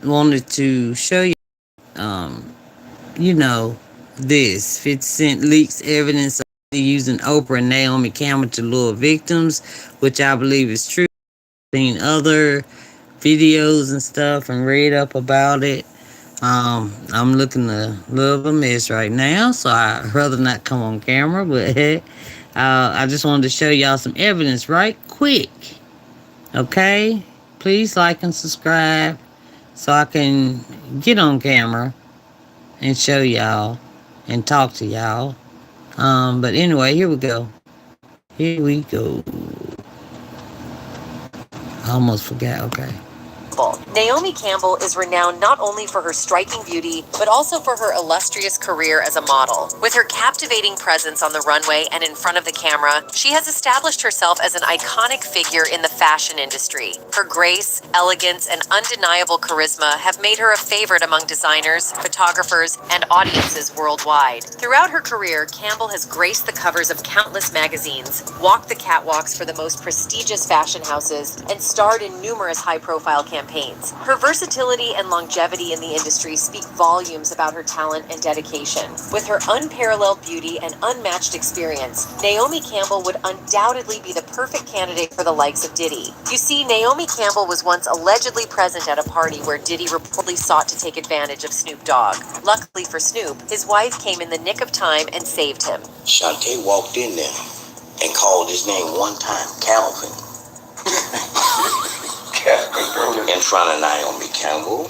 wanted to show you, um, you know, this 50 Cent leaks evidence of using Oprah and Naomi Campbell to lure victims, which I believe is true. Seen other videos and stuff and read up about it. I'm looking a little bit of a mess right now, so I'd rather not come on camera, but I just wanted to show y'all some evidence right quick. Okay? Please like and subscribe so I can get on camera and show y'all and talk to y'all. But anyway, here we go. Here we go. I almost forgot. Okay. Naomi Campbell is renowned not only for her striking beauty, but also for her illustrious career as a model. With her captivating presence on the runway and in front of the camera, she has established herself as an iconic figure in the fashion industry. Her grace, elegance, and undeniable charisma have made her a favorite among designers, photographers, and audiences worldwide. Throughout her career, Campbell has graced the covers of countless magazines, walked the catwalks for the most prestigious fashion houses, and starred in numerous high-profile campaigns. Her versatility and longevity in the industry speak volumes about her talent and dedication. With her unparalleled beauty and unmatched experience, Naomi Campbell would undoubtedly be the perfect candidate for the likes of Diddy. You see, Naomi Campbell was once allegedly present at a party where Diddy reportedly sought to take advantage of Snoop Dogg. Luckily for Snoop, his wife came in the nick of time and saved him. Shantae walked in there and called his name one time, Calvin. In front of Naomi Campbell.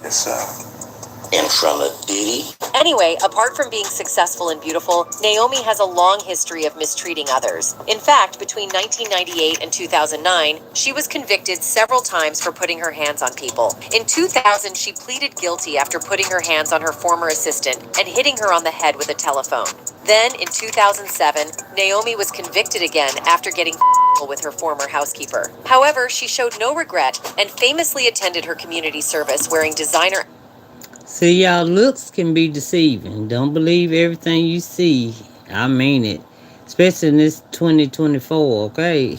Yes, sir. In front of Diddy. Anyway, apart from being successful and beautiful, Naomi has a long history of mistreating others. In fact, between 1998 and 2009, she was convicted several times for putting her hands on people. In 2000, she pleaded guilty after putting her hands on her former assistant and hitting her on the head with a telephone. Then, in 2007, Naomi was convicted again after getting with her former housekeeper. However, she showed no regret and famously attended her community service wearing designer. See, y'all, looks can be deceiving. Don't believe everything you see. I mean it. Especially in this 2024, okay?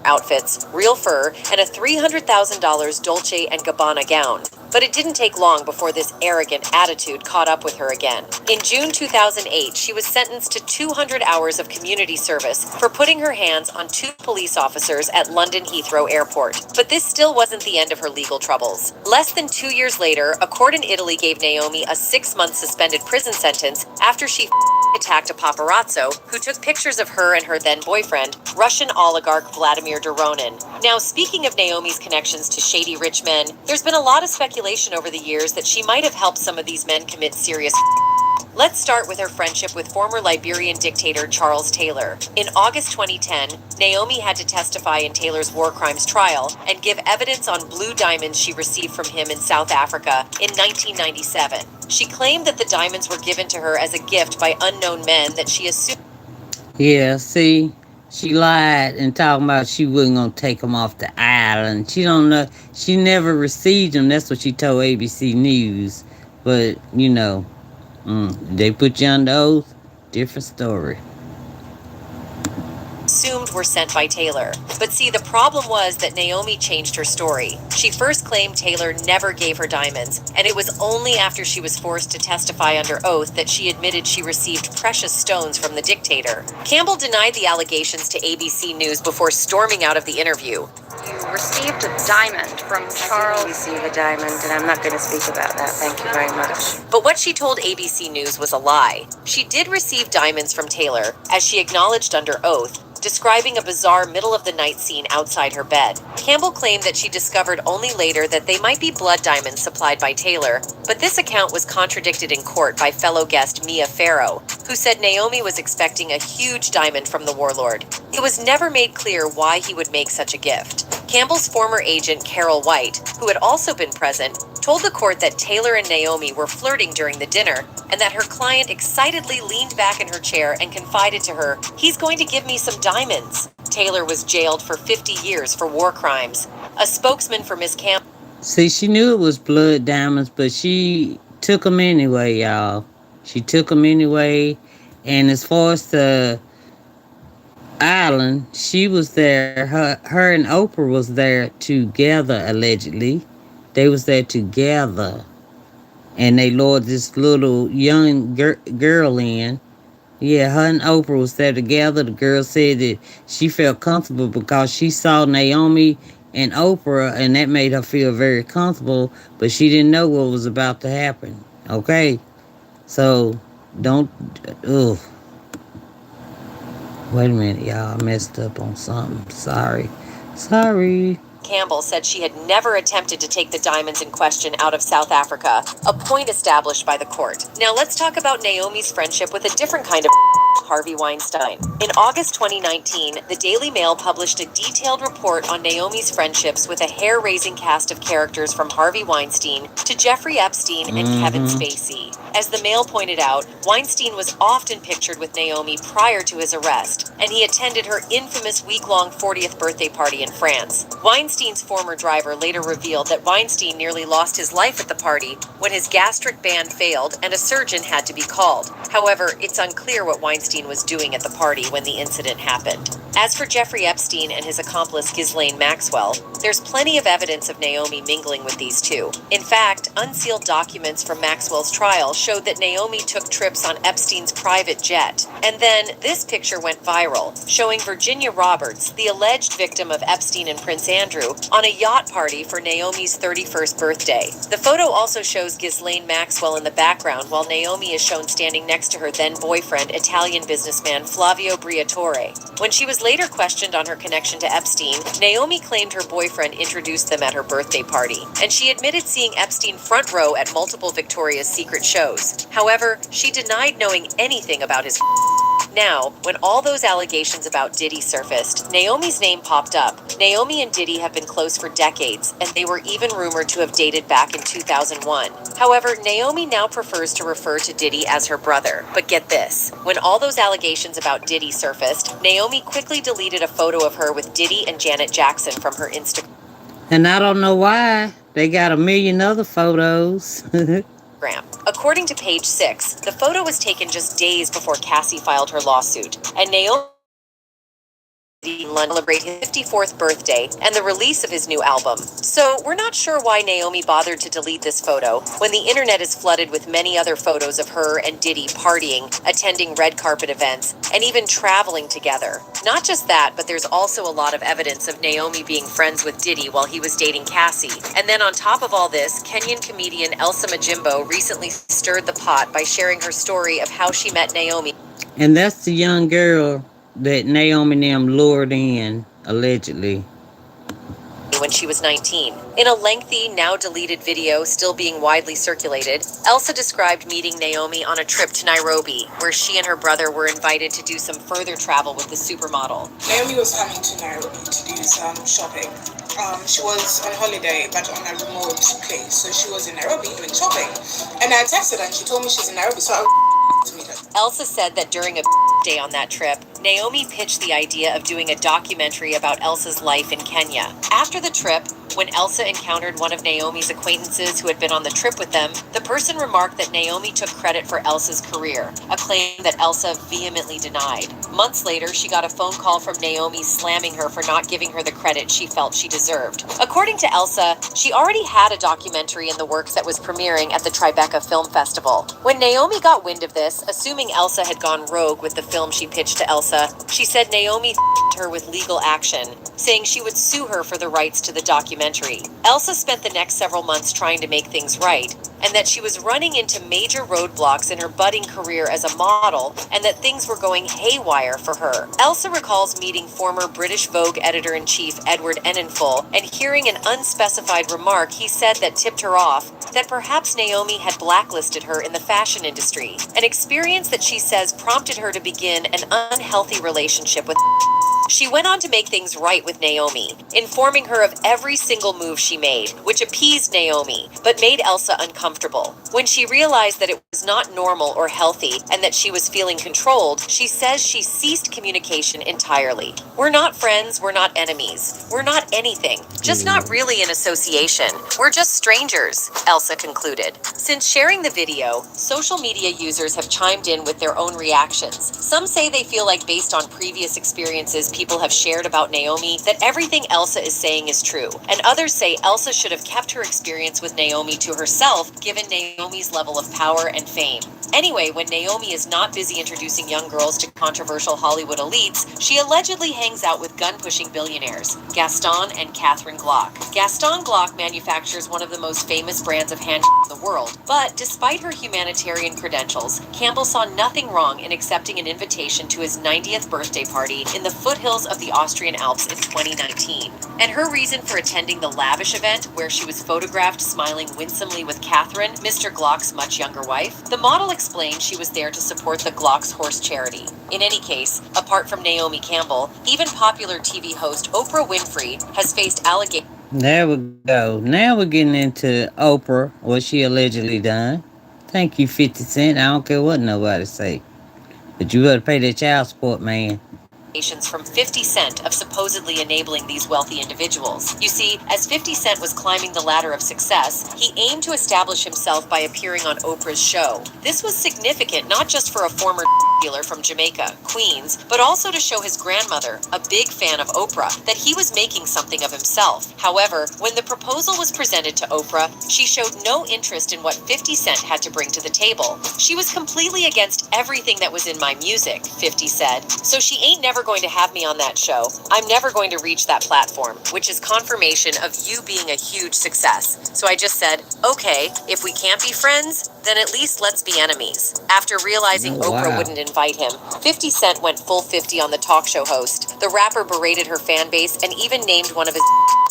Outfits, real fur, and a $300,000 Dolce & Gabbana gown. But it didn't take long before this arrogant attitude caught up with her again. In June 2008, she was sentenced to 200 hours of community service for putting her hands on 2 police officers at London Heathrow Airport. But this still wasn't the end of her legal troubles. Less than 2 years later, a court in Italy gave Naomi a 6-month suspended prison sentence after she attacked a paparazzo who took pictures of her and her then-boyfriend, Russian oligarch Vladimir Doronin. Now, speaking of Naomi's connections to shady rich men, there's been a lot of speculation over the years that she might have helped some of these men commit serious. Let's start with her friendship with former Liberian dictator Charles Taylor. In August 2010, Naomi had to testify in Taylor's war crimes trial and give evidence on blue diamonds she received from him in South Africa in 1997. She claimed that the diamonds were given to her as a gift by unknown men that she assumed. Yeah, see, she lied and talking about she wasn't gonna take them off the island. She don't know. She never received them. That's what she told ABC News. But they put you under oath. Different story. Assumed were sent by Taylor. But see, the problem was that Naomi changed her story. She first claimed Taylor never gave her diamonds, and it was only after she was forced to testify under oath that she admitted she received precious stones from the dictator. Campbell denied the allegations to ABC News before storming out of the interview. You received a diamond from Charles. I didn't receive a diamond, and I'm not going to speak about that. Thank you very much. But what she told ABC News was a lie. She did receive diamonds from Taylor, as she acknowledged under oath, describing a bizarre middle-of-the-night scene outside her bed. Campbell claimed that she discovered only later that they might be blood diamonds supplied by Taylor, but this account was contradicted in court by fellow guest Mia Farrow, who said Naomi was expecting a huge diamond from the warlord. It was never made clear why he would make such a gift. Campbell's former agent, Carol White, who had also been present, told the court that Taylor and Naomi were flirting during the dinner, and that her client excitedly leaned back in her chair and confided to her, "He's going to give me some diamonds." Taylor was jailed for 50 years for war crimes. A spokesman for Miss Campbell. See, she knew it was blood diamonds, but she took them anyway, y'all. She took them anyway. And as far as the island, she was there. Her and Oprah was there together, allegedly. They was there together, and they lured this little young girl in. Yeah, her and Oprah was there together. The girl said that she felt comfortable because she saw Naomi and Oprah, and that made her feel very comfortable, but she didn't know what was about to happen. Okay? So, don't. Ugh. Wait a minute, y'all. I messed up on something. Sorry. Sorry. Campbell said she had never attempted to take the diamonds in question out of South Africa, a point established by the court. Now let's talk about Naomi's friendship with a different kind of Harvey Weinstein. In August 2019, the Daily Mail published a detailed report on Naomi's friendships with a hair-raising cast of characters from Harvey Weinstein to Jeffrey Epstein and Kevin Spacey. As the Mail pointed out, Weinstein was often pictured with Naomi prior to his arrest, and he attended her infamous week-long 40th birthday party in France. Weinstein's former driver later revealed that Weinstein nearly lost his life at the party when his gastric band failed and a surgeon had to be called. However, it's unclear what Weinstein was doing at the party when the incident happened. As for Jeffrey Epstein and his accomplice Ghislaine Maxwell, there's plenty of evidence of Naomi mingling with these two. In fact, unsealed documents from Maxwell's trial showed that Naomi took trips on Epstein's private jet. And then this picture went viral, showing Virginia Roberts, the alleged victim of Epstein and Prince Andrew, on a yacht party for Naomi's 31st birthday. The photo also shows Ghislaine Maxwell in the background while Naomi is shown standing next to her then-boyfriend, Italian businessman Flavio Briatore. When she was later questioned on her connection to Epstein, Naomi claimed her boyfriend introduced them at her birthday party, and she admitted seeing Epstein front row at multiple Victoria's Secret shows. However, she denied knowing anything about his. Now, when all those allegations about Diddy surfaced, Naomi's name popped up. Naomi and Diddy have been close for decades, and they were even rumored to have dated back in 2001. However, Naomi now prefers to refer to Diddy as her brother. But get this, when all those allegations about Diddy surfaced, Naomi quickly deleted a photo of her with Diddy and Janet Jackson from her Instagram. And I don't know why. They got a million other photos. According to Page 6, the photo was taken just days before Cassie filed her lawsuit, and Naomi celebrate his 54th birthday and the release of his new album. So we're not sure why Naomi bothered to delete this photo when the internet is flooded with many other photos of her and Diddy partying, attending red carpet events, and even traveling together. Not just that, but there's also a lot of evidence of Naomi being friends with Diddy while he was dating Cassie. And then on top of all this, Kenyan comedian Elsa Majimbo recently stirred the pot by sharing her story of how she met Naomi. And that's the young girl that Naomi and them lured in, allegedly, when she was 19. In a lengthy, now deleted video still being widely circulated, Elsa described meeting Naomi on a trip to Nairobi, where she and her brother were invited to do some further travel with the supermodel. Naomi was coming to Nairobi to do some shopping. She was on holiday, but on a remote place, so she was in Nairobi doing shopping. And I texted her, and she told me she's in Nairobi, so I to meet her. Elsa said that during a day on that trip, Naomi pitched the idea of doing a documentary about Elsa's life in Kenya. After the trip, when Elsa encountered one of Naomi's acquaintances who had been on the trip with them, the person remarked that Naomi took credit for Elsa's career, a claim that Elsa vehemently denied. Months later, she got a phone call from Naomi slamming her for not giving her the credit she felt she deserved. According to Elsa, she already had a documentary in the works that was premiering at the Tribeca Film Festival. When Naomi got wind of this, assuming Elsa had gone rogue with the film she pitched to Elsa, she said Naomi her with legal action, saying she would sue her for the rights to the documentary. Elsa spent the next several months trying to make things right, and that she was running into major roadblocks in her budding career as a model, and that things were going haywire for her. Elsa recalls meeting former British Vogue editor-in-chief Edward Enninful and hearing an unspecified remark he said that tipped her off that perhaps Naomi had blacklisted her in the fashion industry, an experience that she says prompted her to begin an unhealthy relationship with. She went on to make things right with Naomi, informing her of every single move she made, which appeased Naomi, but made Elsa uncomfortable. When she realized that it was not normal or healthy and that she was feeling controlled, she says she ceased communication entirely. We're not friends, we're not enemies, we're not anything, just not really an association. We're just strangers, Elsa concluded. Since sharing the video, social media users have chimed in with their own reactions. Some say they feel like based on previous experiences people have shared about Naomi that everything Elsa is saying is true, and others say Elsa should have kept her experience with Naomi to herself given Naomi's level of power and fame. Anyway, when Naomi is not busy introducing young girls to controversial Hollywood elites, she allegedly hangs out with gun-pushing billionaires, Gaston and Catherine Glock. Gaston Glock manufactures one of the most famous brands of hand in the world, but despite her humanitarian credentials, Campbell saw nothing wrong in accepting an invitation to his 90th birthday party in the foothills of the Austrian Alps in 2019. And her reason for attending the lavish event, where she was photographed smiling winsomely with Catherine, Mr. Glock's much younger wife, the model explained she was there to support the Glock's horse charity. In any case, apart from Naomi Campbell, even popular TV host Oprah Winfrey has faced allegations. There we go. Now we're getting into Oprah, what she allegedly done. Thank you, 50 Cent. I don't care what nobody say. But you better pay that child support, man. From 50 Cent of supposedly enabling these wealthy individuals. You see, as 50 Cent was climbing the ladder of success, he aimed to establish himself by appearing on Oprah's show. This was significant not just for a former dealer from Jamaica, Queens, but also to show his grandmother, a big fan of Oprah, that he was making something of himself. However, when the proposal was presented to Oprah, she showed no interest in what 50 Cent had to bring to the table. She was completely against everything that was in my music, 50 said. So she ain't never going to have me on that show. I'm never going to reach that platform, which is confirmation of you being a huge success. So I just said, okay, if we can't be friends, then at least let's be enemies. After realizing Oprah wouldn't invite him, 50 Cent went full 50 on the talk show host. The rapper berated her fan base and even named one of his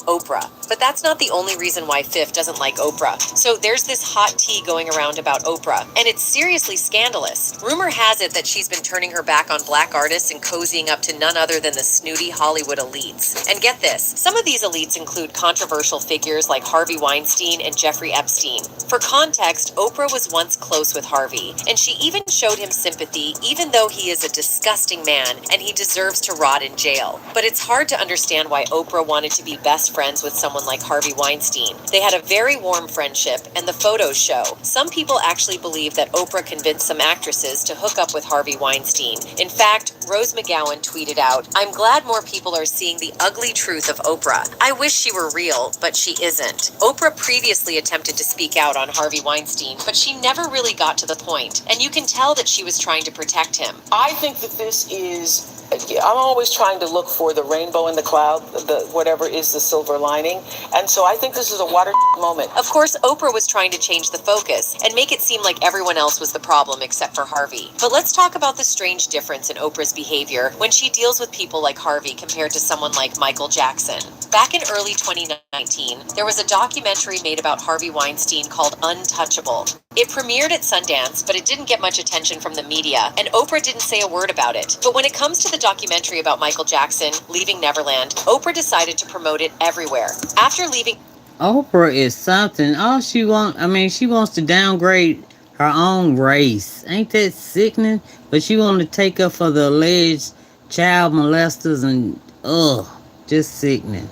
Oprah. But that's not the only reason why Fifth doesn't like Oprah. So there's this hot tea going around about Oprah, and it's seriously scandalous. Rumor has it that she's been turning her back on black artists and cozying up to none other than the snooty Hollywood elites. And get this, some of these elites include controversial figures like Harvey Weinstein and Jeffrey Epstein. For context, Oprah was once close with Harvey, and she even showed him sympathy even though he is a disgusting man and he deserves to rot in jail. But it's hard to understand why Oprah wanted to be best friends with someone like Harvey Weinstein. They had a very warm friendship, and the photos show. Some people actually believe that Oprah convinced some actresses to hook up with Harvey Weinstein. In fact, Rose McGowan tweeted out, "I'm glad more people are seeing the ugly truth of Oprah. I wish she were real, but she isn't." Oprah previously attempted to speak out on Harvey Weinstein, but she never really got to the point, and you can tell that she was trying to protect him. I think that this is, I'm always trying to look for the rainbow in the cloud, whatever is the silver lining, and so I think this is a water moment. Of course, Oprah was trying to change the focus and make it seem like everyone else was the problem except for Harvey. But let's talk about the strange difference in Oprah's behavior when she deals with people like Harvey compared to someone like Michael Jackson. Back in early 2019, there was a documentary made about Harvey Weinstein called Untouchable. It premiered at Sundance, but it didn't get much attention from the media, and Oprah didn't say a word about it. But when it comes to the documentary about Michael Jackson, Leaving Neverland, Oprah decided to promote it everywhere. After leaving... Oprah is something. All she she wants to downgrade her own race. Ain't that sickening? But she want to take up for the alleged child molesters and, just sickening.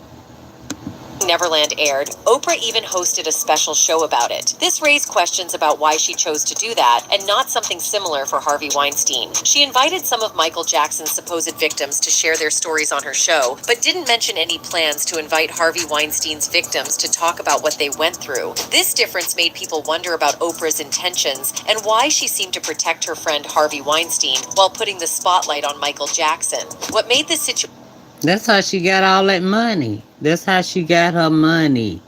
Neverland aired, Oprah even hosted a special show about it. This raised questions about why she chose to do that and not something similar for Harvey Weinstein. She invited some of Michael Jackson's supposed victims to share their stories on her show, but didn't mention any plans to invite Harvey Weinstein's victims to talk about what they went through. This difference made people wonder about Oprah's intentions and why she seemed to protect her friend Harvey Weinstein while putting the spotlight on Michael Jackson. What made this situation... That's how she got all that money. That's how she got her money.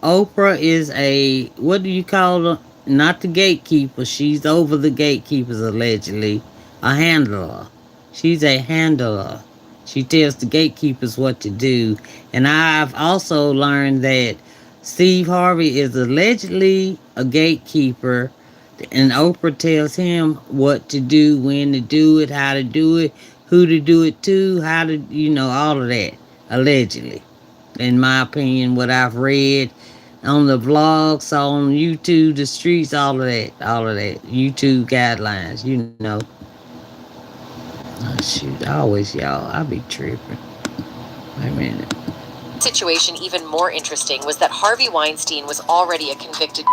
Oprah is a, what do you call her? Not the gatekeeper. She's over the gatekeepers, allegedly. A handler. She's a handler. She tells the gatekeepers what to do. And I've also learned that Steve Harvey is allegedly a gatekeeper. And Oprah tells him what to do, when to do it, how to do it, who to do it to, how to, all of that, allegedly. In my opinion, what I've read on the vlogs, on YouTube, the streets, all of that. YouTube guidelines, Oh, shoot, I be tripping. Wait a minute. Situation even more interesting was that Harvey Weinstein was already a convicted,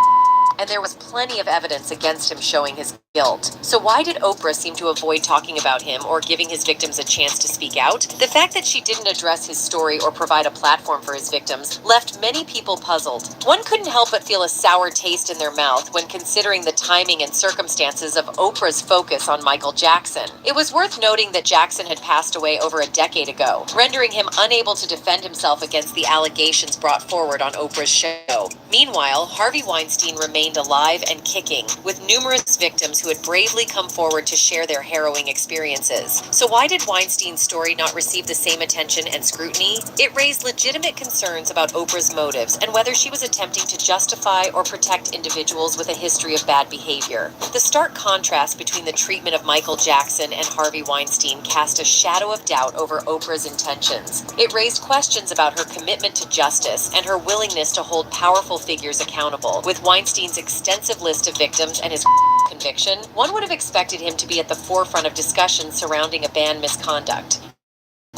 and there was plenty of evidence against him showing his guilt. So why did Oprah seem to avoid talking about him or giving his victims a chance to speak out? The fact that she didn't address his story or provide a platform for his victims left many people puzzled. One couldn't help but feel a sour taste in their mouth when considering the timing and circumstances of Oprah's focus on Michael Jackson. It was worth noting that Jackson had passed away over a decade ago, rendering him unable to defend himself against the allegations brought forward on Oprah's show. Meanwhile, Harvey Weinstein remained alive and kicking, with numerous victims who had bravely come forward to share their harrowing experiences. So why did Weinstein's story not receive the same attention and scrutiny? It raised legitimate concerns about Oprah's motives and whether she was attempting to justify or protect individuals with a history of bad behavior. The stark contrast between the treatment of Michael Jackson and Harvey Weinstein cast a shadow of doubt over Oprah's intentions. It raised questions about her commitment to justice and her willingness to hold powerful figures accountable. With Weinstein's extensive list of victims and his conviction, one would have expected him to be at the forefront of discussions surrounding a banned misconduct.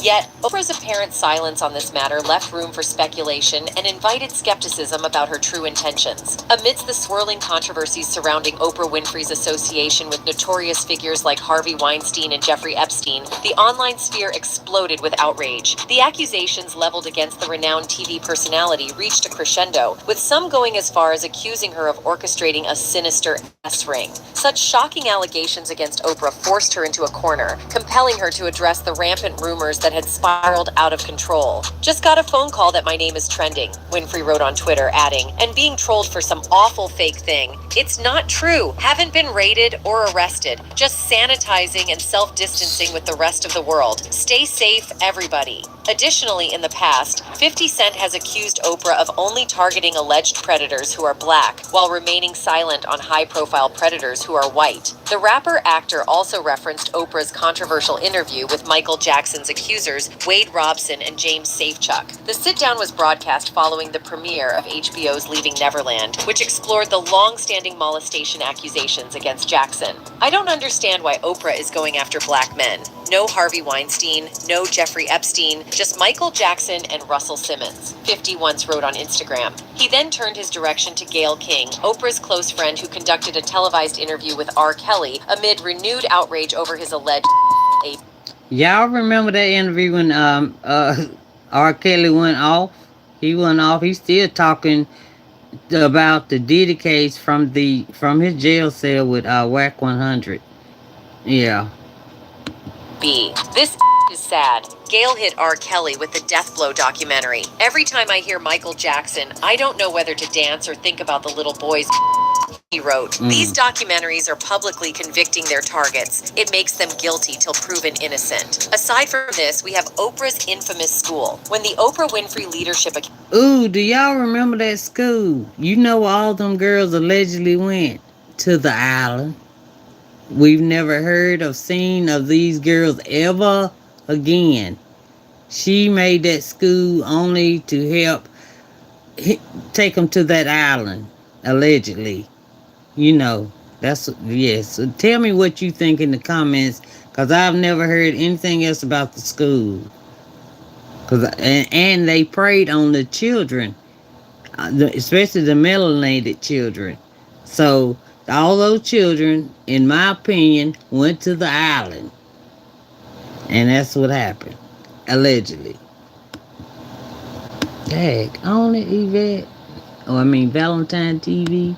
Yet, Oprah's apparent silence on this matter left room for speculation and invited skepticism about her true intentions. Amidst the swirling controversies surrounding Oprah Winfrey's association with notorious figures like Harvey Weinstein and Jeffrey Epstein, the online sphere exploded with outrage. The accusations leveled against the renowned TV personality reached a crescendo, with some going as far as accusing her of orchestrating a sinister S-ring. Such shocking allegations against Oprah forced her into a corner, compelling her to address the rampant rumors that had spiraled out of control. "Just got a phone call that my name is trending," Winfrey wrote on Twitter, adding, "and being trolled for some awful fake thing. It's not true. Haven't been raided or arrested. Just sanitizing and self-distancing with the rest of the world. Stay safe, everybody." Additionally, in the past, 50 Cent has accused Oprah of only targeting alleged predators who are black, while remaining silent on high-profile predators who are white. The rapper-actor also referenced Oprah's controversial interview with Michael Jackson's accusers, Wade Robson and James Safechuck. The sit-down was broadcast following the premiere of HBO's Leaving Neverland, which explored the long-standing molestation accusations against Jackson. "I don't understand why Oprah is going after black men. No Harvey Weinstein, no Jeffrey Epstein, just Michael Jackson and Russell Simmons," 50 once wrote on Instagram. He then turned his direction to Gayle King, Oprah's close friend who conducted a televised interview with R. Kelly amid renewed outrage over his alleged Y'all remember that interview when R. Kelly went off? He went off. He's still talking about the Diddy case from his jail cell with WAC 100. Yeah. This is sad. Gayle hit R. Kelly with the Death Blow documentary. "Every time I hear Michael Jackson, I don't know whether to dance or think about the little boys," he wrote. "These documentaries are publicly convicting their targets. It makes them guilty till proven innocent." Aside from this, we have Oprah's infamous school. When the Oprah Winfrey Leadership... Ooh, do y'all remember that school? You know all them girls allegedly went to the island. We've never heard or seen of these girls ever again. She made that school only to help take them to that island, allegedly. You know, yes. So tell me what you think in the comments, because I've never heard anything else about the school. And they preyed on the children, especially the melanated children. So all those children, in my opinion, went to the island. And that's what happened. Allegedly. Dag on it, Yvette. Valentine TV.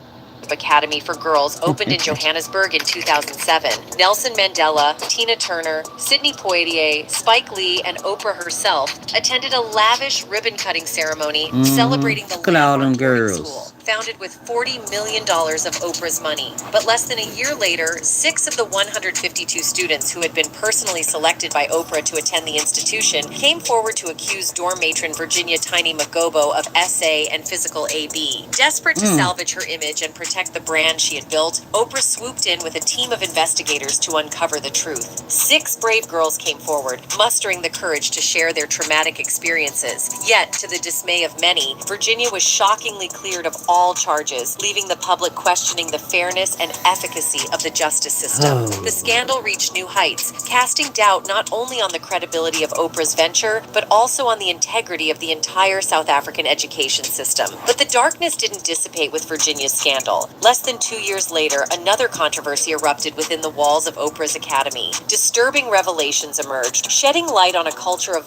Academy for Girls opened in Johannesburg in 2007. Nelson Mandela, Tina Turner, Sidney Poitier, Spike Lee, and Oprah herself attended a lavish ribbon-cutting ceremony celebrating the landmark boarding school, founded with $40 million of Oprah's money. But less than a year later, 6 of the 152 students who had been personally selected by Oprah to attend the institution came forward to accuse dorm matron Virginia Tiny Magobo of SA and physical AB. Desperate to salvage her image and protect the brand she had built, Oprah swooped in with a team of investigators to uncover the truth. 6 brave girls came forward, mustering the courage to share their traumatic experiences. Yet, to the dismay of many, Virginia was shockingly cleared of all all charges, leaving the public questioning the fairness and efficacy of the justice system. The scandal reached new heights, casting doubt not only on the credibility of Oprah's venture, but also on the integrity of the entire South African education system. But the darkness didn't dissipate with Virginia's scandal. Less than 2 years later, another controversy erupted within the walls of Oprah's academy. Disturbing revelations emerged, shedding light on a culture of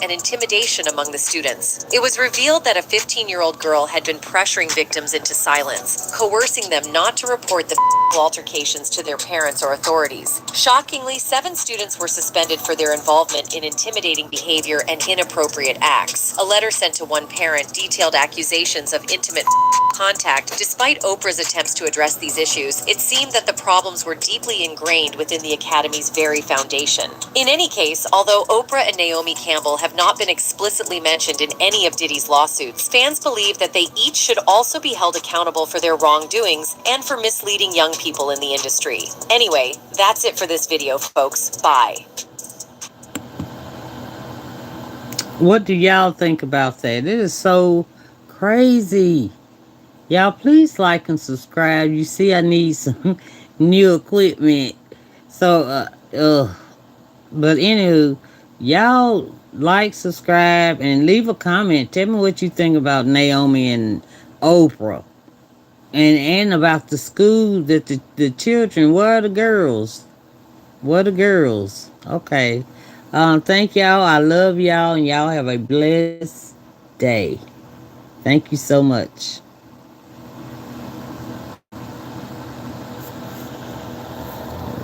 and intimidation among the students. It was revealed that a 15-year-old girl had been pressuring victims into silence, coercing them not to report the altercations to their parents or authorities. Shockingly, 7 students were suspended for their involvement in intimidating behavior and inappropriate acts. A letter sent to one parent detailed accusations of intimate contact. Despite Oprah's attempts to address these issues, it seemed that the problems were deeply ingrained within the Academy's very foundation. In any case, although Oprah and Naomi Campbell have not been explicitly mentioned in any of Diddy's lawsuits, fans believe that they each should also be held accountable for their wrongdoings and for misleading young people in the industry. Anyway, that's it for this video, folks. Bye. What do y'all think about that? It is so crazy. Y'all please like and subscribe. You see I need some new equipment. So but anywho, y'all like, subscribe, and leave a comment. Tell me what you think about Naomi and Oprah. And about the school that the children, where are the girls? Where are the girls? Okay. Thank y'all. I love y'all, and y'all have a blessed day. Thank you so much.